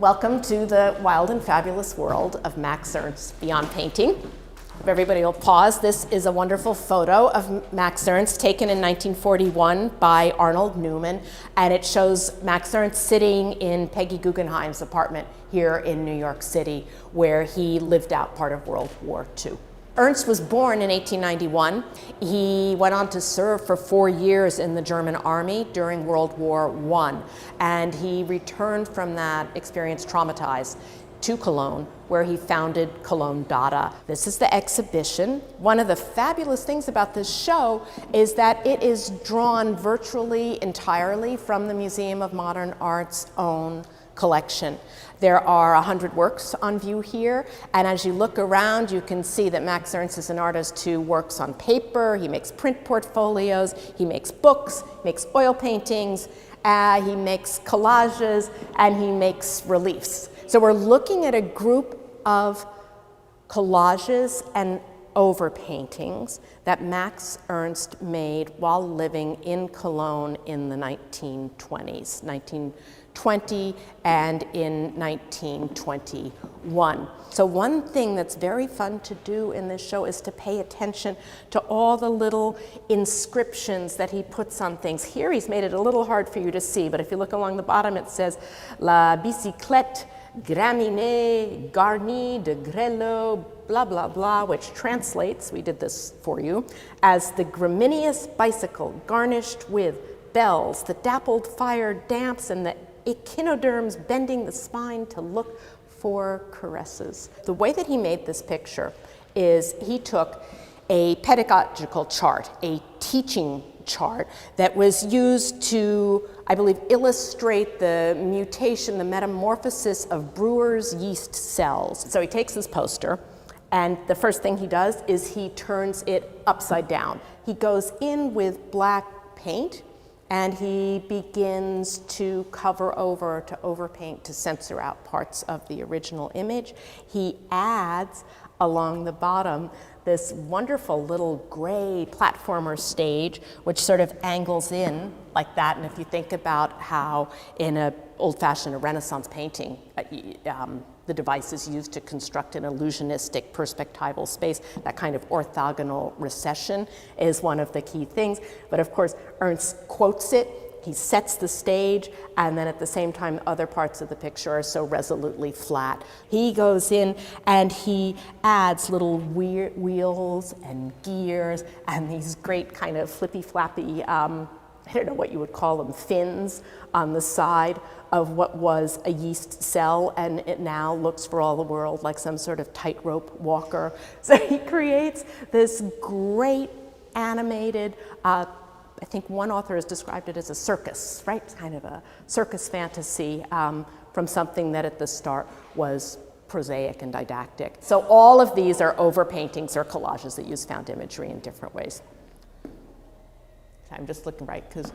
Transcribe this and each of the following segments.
Welcome to the wild and fabulous world of Max Ernst beyond painting. If everybody will pause, this is a wonderful photo of Max Ernst taken in 1941 by Arnold Newman, and it shows Max Ernst sitting in Peggy Guggenheim's apartment here in New York City, where he lived out part of World War II. Ernst was born in 1891. He went on to serve for 4 years in the German army during World War I, and he returned from that experience traumatized to Cologne, where he founded Cologne Dada. This is the exhibition. One of the fabulous things about this show is that it is drawn virtually entirely from the Museum of Modern Art's own collection. There are 100 works on view here, and as you look around, you can see that Max Ernst is an artist who works on paper, he makes print portfolios, he makes books, makes oil paintings, he makes collages, and he makes reliefs. So we're looking at a group of collages and overpaintings that Max Ernst made while living in Cologne in the 1920s, 1920 and in 1921. So one thing that's very fun to do in this show is to pay attention to all the little inscriptions that he puts on things. Here he's made it a little hard for you to see, but if you look along the bottom it says, La bicyclette graminée garnie de grelot, blah, blah, blah, which translates, we did this for you, as the graminious bicycle garnished with bells, the dappled fire damps, and the echinoderms bending the spine to look for caresses. The way that he made this picture is he took a pedagogical chart, a teaching chart that was used to, I believe, illustrate the mutation, the metamorphosis of brewer's yeast cells. So he takes this poster, and the first thing he does is he turns it upside down. He goes in with black paint, and he begins to cover over, to overpaint, to censor out parts of the original image. He adds along the bottom this wonderful little gray platformer stage, which sort of angles in like that. And if you think about how in an old-fashioned Renaissance painting, the device is used to construct an illusionistic perspectival space, that kind of orthogonal recession is one of the key things. But of course, Ernst quotes it, he sets the stage, and then at the same time, other parts of the picture are so resolutely flat. He goes in and he adds little wheels and gears and these great kind of flippy-flappy, I don't know what you would call them, fins on the side of what was a yeast cell, and it now looks for all the world like some sort of tightrope walker. So he creates this great animated, I think one author has described it as a circus, right? Kind of a circus fantasy from something that at the start was prosaic and didactic. So all of these are overpaintings or collages that use found imagery in different ways. I'm just looking right, because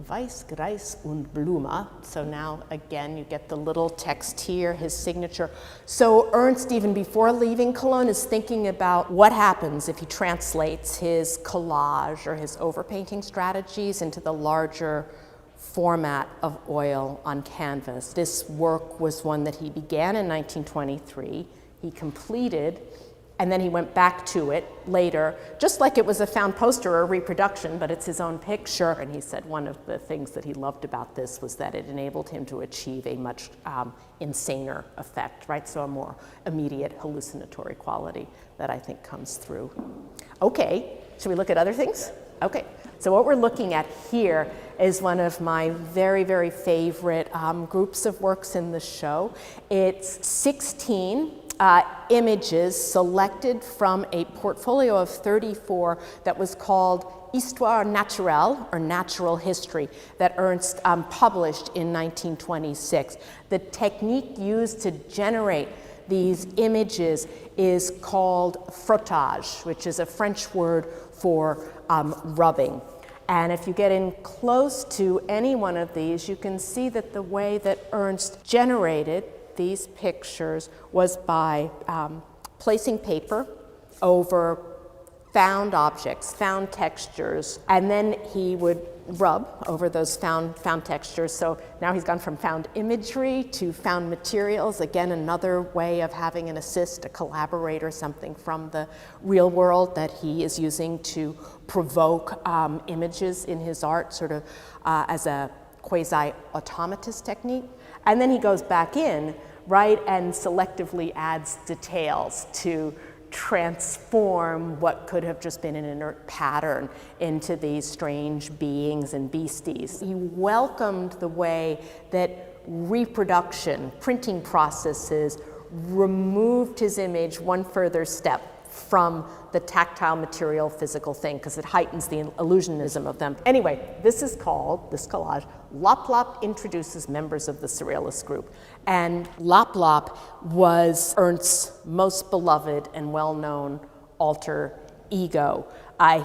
Weiß, Greis und Blume. So now, again, you get the little text here, his signature. So Ernst, even before leaving Cologne, is thinking about what happens if he translates his collage or his overpainting strategies into the larger format of oil on canvas. This work was one that he began in 1923. He completed, and then he went back to it later, just like it was a found poster or a reproduction, but it's his own picture. And he said one of the things that he loved about this was that it enabled him to achieve a much insaner effect, right? So a more immediate hallucinatory quality that I think comes through. Okay, should we look at other things? Okay, so what we're looking at here is one of my very, very favorite groups of works in the show. It's 16 images selected from a portfolio of 34 that was called Histoire Naturelle, or Natural History, that Ernst published in 1926. The technique used to generate these images is called frottage, which is a French word for rubbing. And if you get in close to any one of these, you can see that the way that Ernst generated these pictures was by placing paper over found objects, found textures, and then he would rub over those found textures. So now he's gone from found imagery to found materials. Again, another way of having an assist, a collaborator, something from the real world that he is using to provoke images in his art, sort of as a quasi-automatous technique. And then he goes back in, right, and selectively adds details to transform what could have just been an inert pattern into these strange beings and beasties. He welcomed the way that reproduction, printing processes, removed his image one further step from the tactile material physical thing, because it heightens the illusionism of them. Anyway, this collage, Lop Lop introduces members of the Surrealist group. And Lop Lop was Ernst's most beloved and well-known alter ego.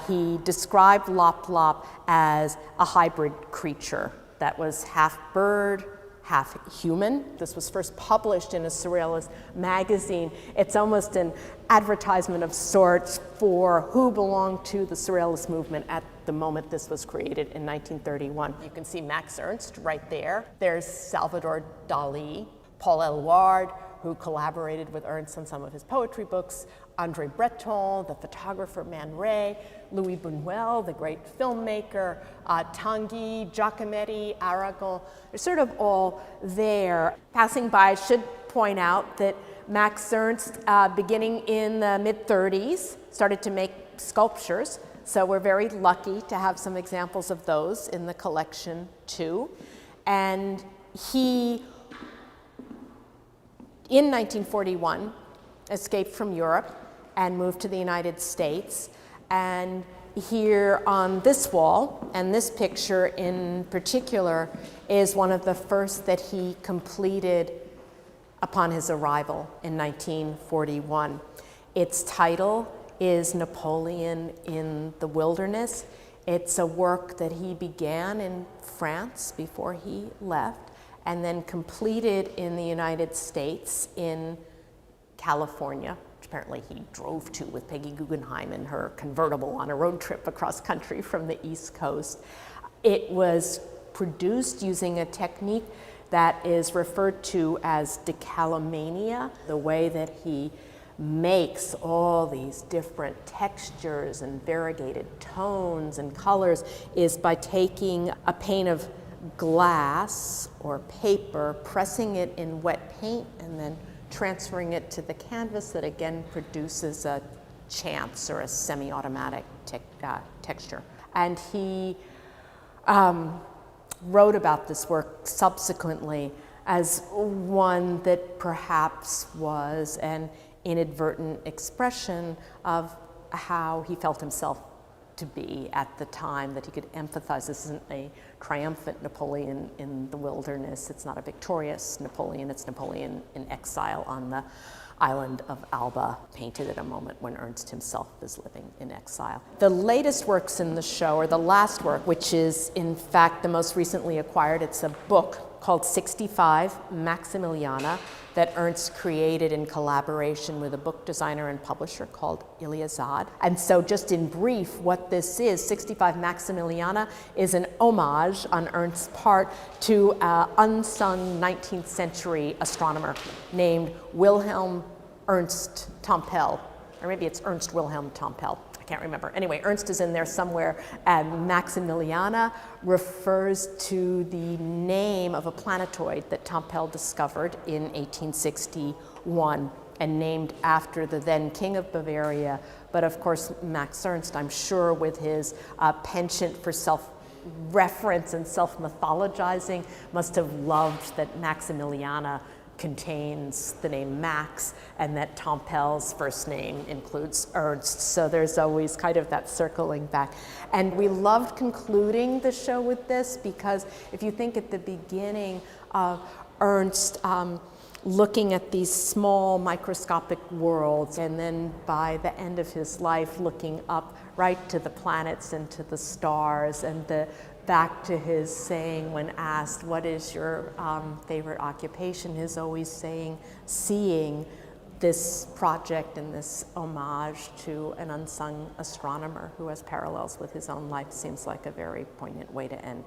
He described Lop Lop as a hybrid creature that was half bird, half human. This was first published in a Surrealist magazine. It's almost an advertisement of sorts for who belonged to the Surrealist movement at the moment this was created in 1931. You can see Max Ernst right there. There's Salvador Dali, Paul Eluard, who collaborated with Ernst on some of his poetry books, André Breton, the photographer Man Ray, Louis Buñuel, the great filmmaker, Tanguy, Giacometti, Aragon. They're sort of all there. Passing by, I should point out that Max Ernst, beginning in the mid-30s, started to make sculptures. So we're very lucky to have some examples of those in the collection too. And he, in 1941, escaped from Europe and moved to the United States. And here on this wall, and this picture in particular, is one of the first that he completed upon his arrival in 1941. Its title is Napoleon in the Wilderness. It's a work that he began in France before he left, and then completed in the United States in California, which apparently he drove to with Peggy Guggenheim in her convertible on a road trip across country from the East Coast. It was produced using a technique that is referred to as decalomania, the way that he makes all these different textures and variegated tones and colors is by taking a pane of glass or paper, pressing it in wet paint, and then transferring it to the canvas that again produces a chance or a semi-automatic texture. And he wrote about this work subsequently as one that perhaps was an inadvertent expression of how he felt himself to be at the time, that he could empathize. This isn't a triumphant Napoleon in the wilderness. It's not a victorious Napoleon. It's Napoleon in exile on the island of Alba, painted at a moment when Ernst himself is living in exile. The latest works in the show, or the last work, which is in fact the most recently acquired, it's a book called 65 Maximiliana that Ernst created in collaboration with a book designer and publisher called Ilya Zad. And so just in brief, what this is, 65 Maximiliana is an homage on Ernst's part to an unsung 19th century astronomer named Wilhelm Ernst Tompel, or maybe it's Ernst Wilhelm Tompel. Can't remember. Anyway, Ernst is in there somewhere, and Maximiliana refers to the name of a planetoid that Tompel discovered in 1861 and named after the then King of Bavaria. But of course, Max Ernst, I'm sure with his penchant for self-reference and self-mythologizing, must have loved that Maximiliana contains the name Max, and that Tompel's first name includes Ernst. So there's always kind of that circling back. And we loved concluding the show with this, because if you think at the beginning of Ernst looking at these small microscopic worlds, and then by the end of his life looking up right to the planets and to the stars, and back to his saying when asked, what is your favorite occupation, his always saying, seeing this project and this homage to an unsung astronomer who has parallels with his own life seems like a very poignant way to end.